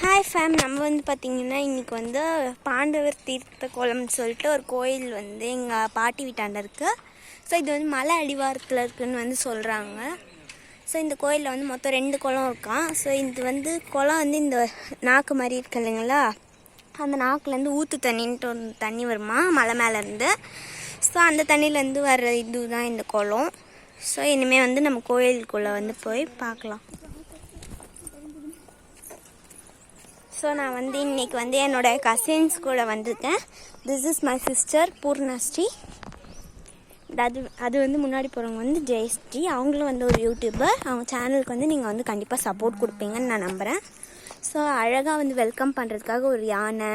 Hi fame, நம்ம வந்து பார்த்திங்கன்னா இன்றைக்கி வந்து பாண்டவர் தீர்த்த கோலம்னு சொல்லிட்டு ஒரு கோயில் வந்து எங்கள் பாட்டி வீட்டாண்ட இருக்குது. ஸோ இது வந்து மலை அடிவாரத்தில் இருக்குதுன்னு வந்து சொல்கிறாங்க. ஸோ இந்த கோயிலில் வந்து மொத்தம் 2 குளம் இருக்கான். ஸோ இது வந்து குளம் வந்து இந்த நாக்கு மாதிரி இருக்கு இல்லைங்களா, அந்த நாக்குலேருந்து ஊற்று தண்ணின்ட்டு ஒரு தண்ணி வருமா மலை மேலேருந்து. ஸோ அந்த தண்ணியிலேருந்து வர்ற இது தான் இந்த குளம். ஸோ இனிமேல் வந்து நம்ம கோயிலுக்குள்ளே வந்து போய் பார்க்கலாம். ஸோ நான் வந்து இன்றைக்கி வந்து என்னோடய கசின்ஸ் கூட வந்திருக்கேன். This is my sister Poornashree. அது வந்து முன்னாடி போகிறவங்க வந்து ஜெயஸ்ரீ. அவங்களும் வந்து ஒரு யூடியூபர். அவங்க சேனலுக்கு வந்து நீங்கள் வந்து கண்டிப்பாக சப்போர்ட் கொடுப்பீங்கன்னு நான் நம்புகிறேன். ஸோ அழகாக வந்து வெல்கம் பண்ணுறதுக்காக ஒரு யானை,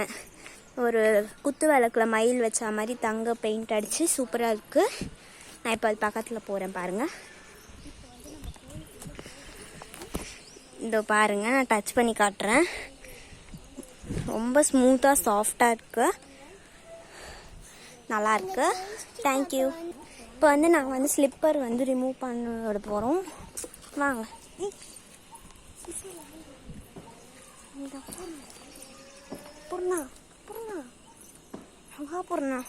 ஒரு குத்து விளக்கில் மயில் வச்ச மாதிரி தங்க பெயிண்ட் அடித்து சூப்பராக இருக்குது. நான் இப்போ அது பக்கத்தில் போகிறேன் பாருங்கள். இதோ பாருங்கள், நான் டச் பண்ணி காட்டுறேன். ரொம்ப ஸ்மூத்தாக சாஃப்டாக இருக்குது, நல்லாயிருக்கு. தேங்க்யூ. இப்போ வந்து நாங்கள் வந்து ஸ்லிப்பர் வந்து ரிமூவ் பண்ண போகிறோம். வாங்க. பூர்ணா பூர்ணா வா பூர்ணா.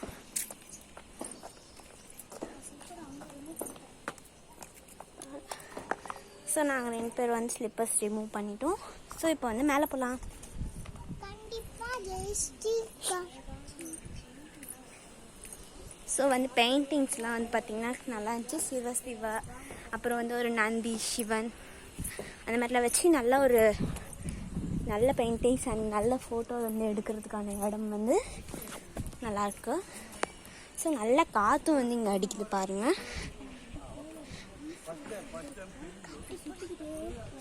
ஸோ நாங்கள் 2 பேர் வந்து ஸ்லிப்பர்ஸ் ரிமூவ் பண்ணிட்டோம். ஸோ இப்போ வந்து மேலே போகலாம். ஸோ வந்து பெயிண்டிங்ஸ்லாம் வந்து பார்த்திங்கன்னா நல்லா இருந்துச்சு. சிவ அப்புறம் வந்து ஒரு நந்தி, சிவன் அந்த மாதிரிலாம் வச்சு நல்ல பெயிண்டிங்ஸ் அண்ட் நல்ல ஃபோட்டோ வந்து எடுக்கிறதுக்கான இடம் வந்து நல்லாயிருக்கு. ஸோ நல்ல காற்றும் வந்து இங்கே அடிக்குது பாருங்கள்.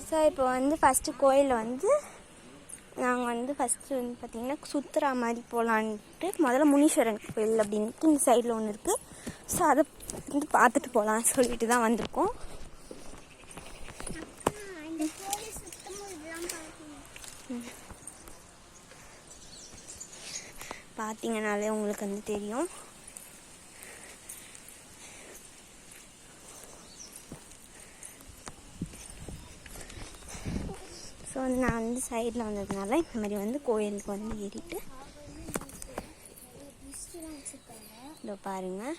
ஸோ இப்போ வந்து ஃபஸ்ட்டு கோயிலில் வந்து நாங்கள் வந்து ஃபஸ்ட்டு வந்து பார்த்திங்கன்னா சுற்றுறா மாதிரி போகலான்ட்டு முதல்ல முனீஸ்வரன் கோயில் அப்படின்ட்டு இந்த சைடில் ஒன்று இருக்குது. ஸோ அதை வந்து பார்த்துட்டு போகலான்னு சொல்லிட்டு தான் வந்திருக்கோம். பார்த்தீங்கனாலே உங்களுக்கு வந்து தெரியும். ஸோ வந்து நான் வந்து சைடில் வந்ததுனால இந்த மாதிரி வந்து கோயிலுக்கு வந்து ஏறிட்டு இதோ பாருங்கள்,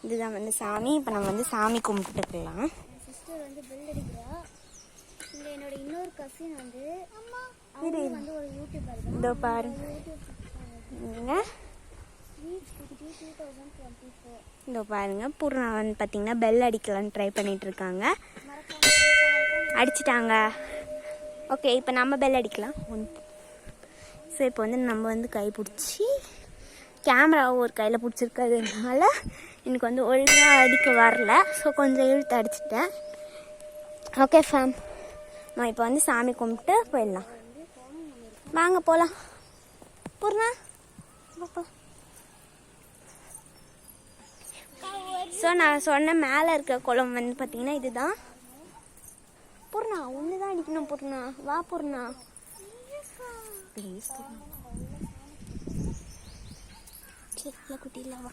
இதுதான் வந்து சாமி. இப்போ நம்ம வந்து சாமி கும்பிட்டுக்கலாம். சிஸ்டர் வந்து பெல் அடிக்கிறா. இங்கே என்னோட இன்னொரு கசின் வந்து ஒரு யூடியூபர். இதோ பாருங்க, இதோ பாருங்க, பூர்ணா வந்து பார்த்தீங்கன்னா பெல் அடிக்கலான்னு ட்ரை பண்ணிட்டு இருக்காங்க. அடிச்சிட்டாங்க. ஓகே, இப்போ நம்ம பெல் அடிக்கலாம். ஸோ இப்போ வந்து நம்ம வந்து கை பிடிச்சி, கேமராவும் ஒரு கையில் பிடிச்சிருக்கிறதுனால எனக்கு வந்து ஒழுங்காக அடிக்க வரல. ஸோ கொஞ்சம் இழுத்து அடிச்சிட்டேன். ஓகே ஃபேம், நான் இப்போ வந்து சாமி கும்பிட்டு போயிடலாம். வாங்க போகலாம். பூர்ணா ஸோ நான் சொன்ன மேலே இருக்க குளம் வந்து பார்த்தீங்கன்னா இதுதான். பூர்ணா ஒன்று தான் அடிக்கணும். பூர்ணா வா பூர்ணா ப்ளீஸ். குட்டியில் வா.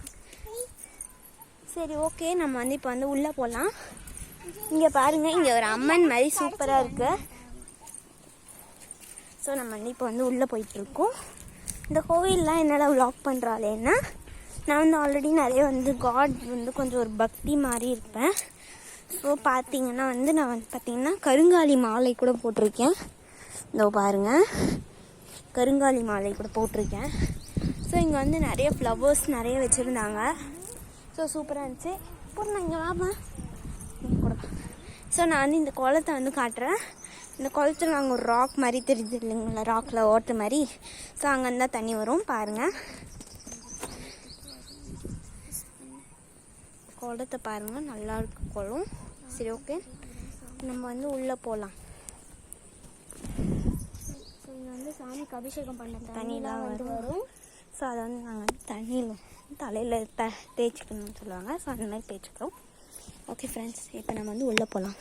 சரி ஓகே, நம்ம வந்து இப்போ வந்து உள்ளே போகலாம். இங்கே பாருங்கள், இங்கே ஒரு அம்மன் மாதிரி சூப்பராக இருக்குது. ஸோ நம்ம வந்து இப்போ வந்து உள்ளே போயிட்டுருக்கோம். இந்த கோவிலெலாம் என்னடா விளாக் பண்ணுறாளேன்னா, நான் வந்து ஆல்ரெடி நிறைய வந்து காட் வந்து கொஞ்சம் ஒரு பக்தி மாதிரி இருப்பேன். ஸோ பார்த்தீங்கன்னா வந்து நான் வந்து பார்த்திங்கன்னா கருங்காலி மாலை கூட போட்டிருக்கேன். இதோ பாருங்கள், கருங்காலி மாலை கூட போட்டிருக்கேன். ஸோ இங்கே வந்து நிறைய ஃப்ளவர்ஸ் நிறைய வச்சுருந்தாங்க. ஸோ சூப்பராக இருந்துச்சு. பூர்ணா இங்கே வாமா கூட. ஸோ நான் வந்து இந்த குளத்தை வந்து காட்டுறேன். இந்த குளத்தில் நாங்கள் ஒரு ராக் மாதிரி தெரியுது இல்லைங்களா, ராக்கில் ஓட்டு மாதிரி. ஸோ அங்கேருந்து தான் தண்ணி வரும் பாருங்கள். குளத்தை பாருங்கள், நல்லா இருக்கு குளம். சரி ஓகே, நம்ம வந்து உள்ளே போகலாம். ஸோ இங்கே வந்து சாமிக்கு அபிஷேகம் பண்ண தண்ணிலாம் வந்து வரும். ஸோ அதை வந்து நாங்கள் வந்து தண்ணியில் தலையில் தேய்ச்சிக்கணும்னு சொல்லுவாங்க. ஸோ அந்த மாதிரி தேய்ச்சிக்கிறோம். ஓகே ஃப்ரெண்ட்ஸ், இப்போ நம்ம வந்து உள்ளே போகலாம்.